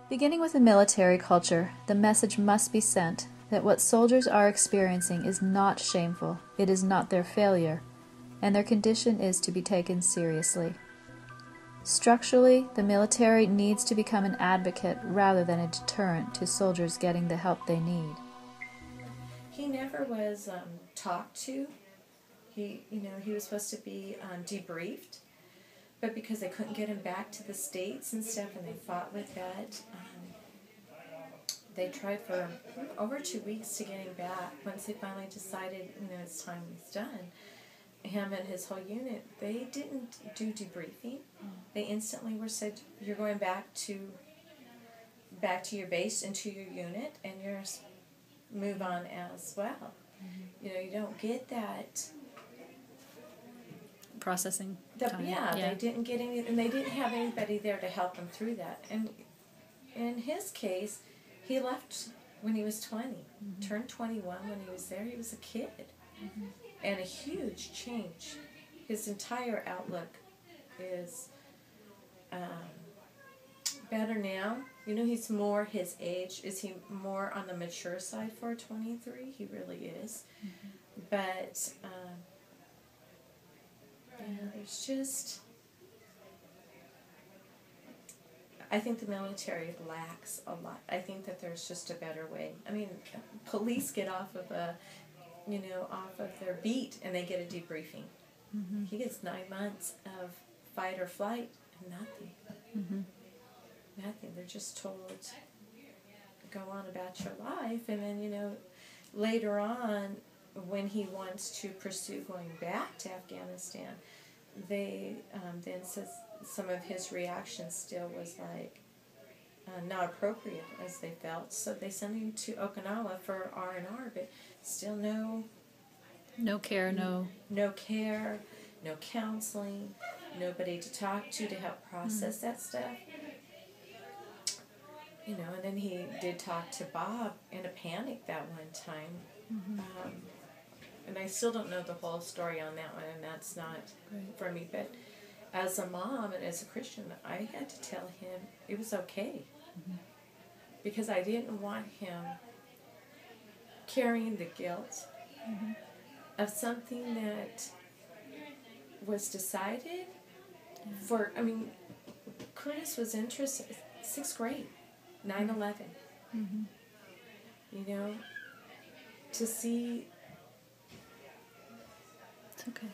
Beginning with the military culture, the message must be sent that what soldiers are experiencing is not shameful, it is not their failure, and their condition is to be taken seriously. Structurally, the military needs to become an advocate rather than a deterrent to soldiers getting the help they need. He never was talked to. He was supposed to be debriefed, but because they couldn't get him back to the States and stuff, and they fought with that, they tried for over 2 weeks to get him back. Once they finally decided, his time was done, him and his whole unit, they didn't do debriefing. They instantly were said, "You're going back to your base and to your unit, and you're move on as well." You don't get that Processing time. They didn't get any, and they didn't have anybody there to help them through that. And in his case, he left when he was 20, turned 21 when he was there. He was a kid, and a huge change. His entire outlook is better now. He's more his age. Is he more on the mature side for 23? He really is. But there's just, I think the military lacks a lot. I think that there's just a better way. Police get off of their beat and they get a debriefing. He gets 9 months of fight or flight and nothing. Nothing. They're just told, go on about your life, and then later on, when he wants to pursue going back to Afghanistan, they then says some of his reactions still was like not appropriate as they felt, so they sent him to Okinawa for R&R, but still no care, no counseling, nobody to talk to help process that stuff. And then he did talk to Bob in a panic that one time. And I still don't know the whole story on that one, and that's not for me. But as a mom and as a Christian, I had to tell him it was okay. Because I didn't want him carrying the guilt of something that was decided for, Curtis was interested, 6th grade. 9/11. To see. It's okay.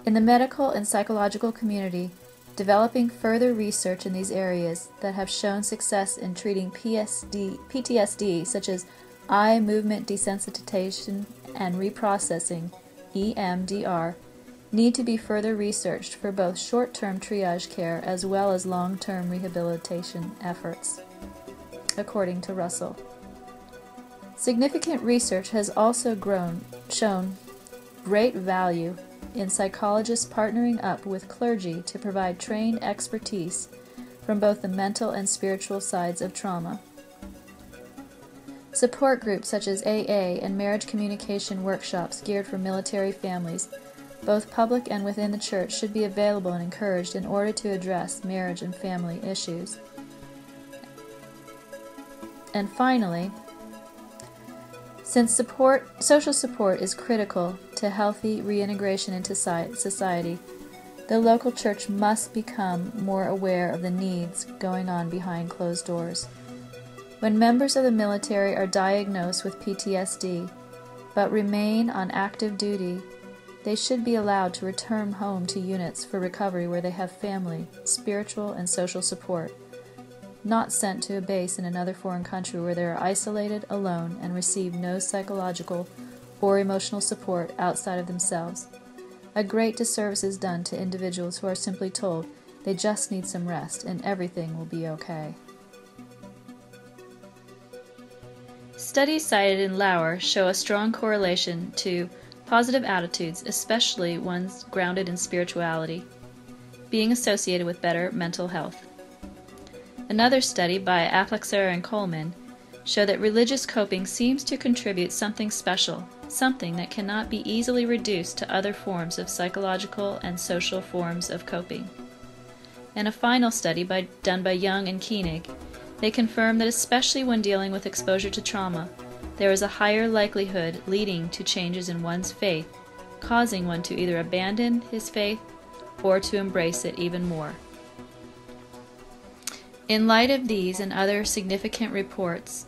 In the medical and psychological community, developing further research in these areas that have shown success in treating PTSD, such as eye movement desensitization and reprocessing, EMDR, need to be further researched for both short-term triage care as well as long-term rehabilitation efforts, according to Russell. Significant research has also shown great value in psychologists partnering up with clergy to provide trained expertise from both the mental and spiritual sides of trauma. Support groups such as AA and marriage communication workshops geared for military families, both public and within the church, should be available and encouraged in order to address marriage and family issues. And finally, since social support is critical to healthy reintegration into society, the local church must become more aware of the needs going on behind closed doors. When members of the military are diagnosed with PTSD but remain on active duty, they should be allowed to return home to units for recovery where they have family, spiritual, and social support, not sent to a base in another foreign country where they are isolated, alone, and receive no psychological or emotional support outside of themselves. A great disservice is done to individuals who are simply told they just need some rest and everything will be okay. Studies cited in Lauer show a strong correlation to positive attitudes, especially ones grounded in spirituality, being associated with better mental health. Another study by Afflexer and Coleman showed that religious coping seems to contribute something special, something that cannot be easily reduced to other forms of psychological and social forms of coping. And a final study done by Young and Koenig They confirm that especially when dealing with exposure to trauma, there is a higher likelihood leading to changes in one's faith, causing one to either abandon his faith or to embrace it even more. In light of these and other significant reports,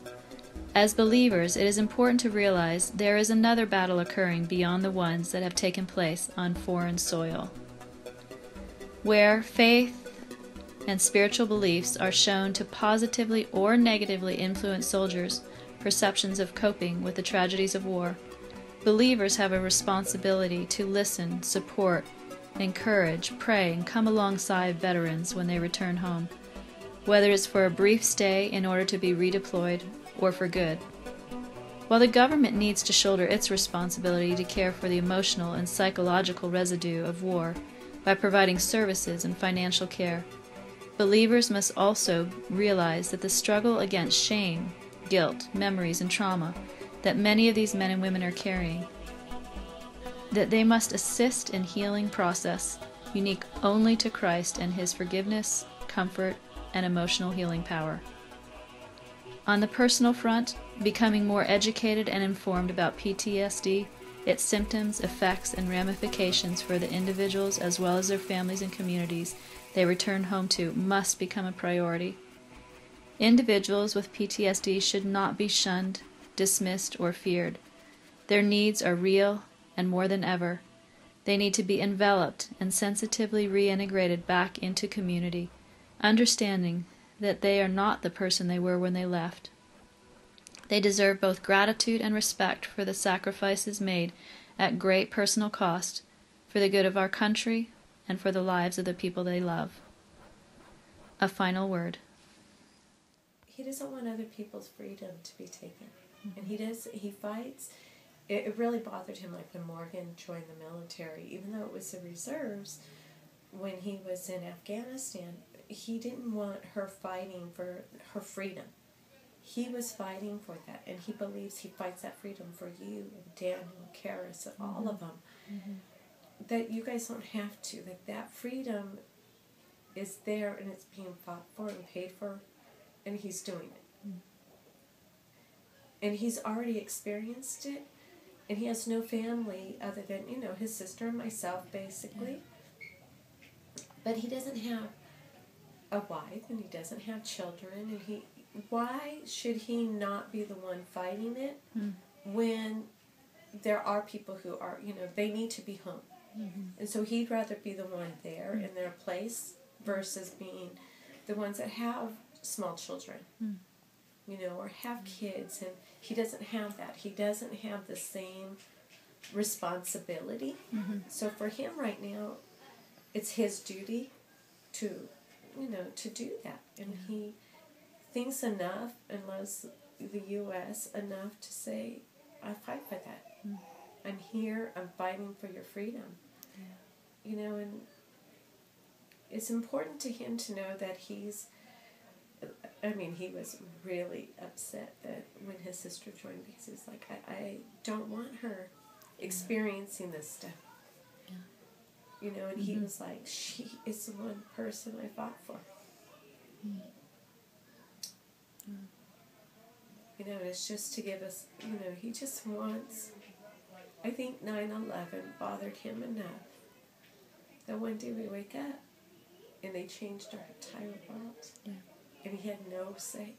as believers, it is important to realize there is another battle occurring beyond the ones that have taken place on foreign soil, where faith and spiritual beliefs are shown to positively or negatively influence soldiers' perceptions of coping with the tragedies of war. Believers have a responsibility to listen, support, encourage, pray, and come alongside veterans when they return home, whether it's for a brief stay in order to be redeployed or for good. While the government needs to shoulder its responsibility to care for the emotional and psychological residue of war by providing services and financial care, believers must also realize that the struggle against shame, guilt, memories, and trauma that many of these men and women are carrying, that they must assist in healing process unique only to Christ and His forgiveness, comfort, and emotional healing power. On the personal front, becoming more educated and informed about PTSD, its symptoms, effects, and ramifications for the individuals as well as their families and communities they return home to must become a priority. Individuals with PTSD should not be shunned, dismissed, or feared. Their needs are real, and more than ever, they need to be enveloped and sensitively reintegrated back into community, understanding that they are not the person they were when they left. They deserve both gratitude and respect for the sacrifices made at great personal cost for the good of our country and for the lives of the people they love. A final word. He doesn't want other people's freedom to be taken. Mm-hmm. And he fights. It really bothered him, like when Morgan joined the military, even though it was the reserves, when he was in Afghanistan, he didn't want her fighting for her freedom. He was fighting for that, and he believes he fights that freedom for you and Daniel and Karis and all of them. Mm-hmm. That you guys don't have to. That freedom is there, and it's being fought for and paid for, and he's doing it. Mm-hmm. And he's already experienced it, and he has no family other than, his sister and myself, basically. Yeah. But he doesn't have a wife, and he doesn't have children, and why should he not be the one fighting it when there are people who are, they need to be home. Mm-hmm. And so he'd rather be the one there in their place versus being the ones that have small children, or have kids, and he doesn't have that. He doesn't have the same responsibility. Mm-hmm. So for him right now, it's his duty to do that. And he thinks enough and loves the U.S. enough to say, I fight for that. Mm. I'm here, I'm fighting for your freedom. Yeah. And it's important to him to know that he was really upset that when his sister joined, because he was like, I don't want her experiencing this stuff. Yeah. And he was like, she is the one person I fought for. Mm. And it's just to give us, he just wants, I think 9/11 bothered him enough that one day we wake up and they changed our entire world. Yeah. And he had no say.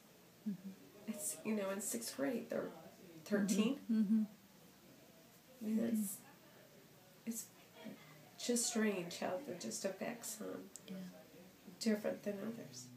Mm-hmm. It's, in 6th grade, they're 13. Mm-hmm. It's just strange how it just affects some different than others.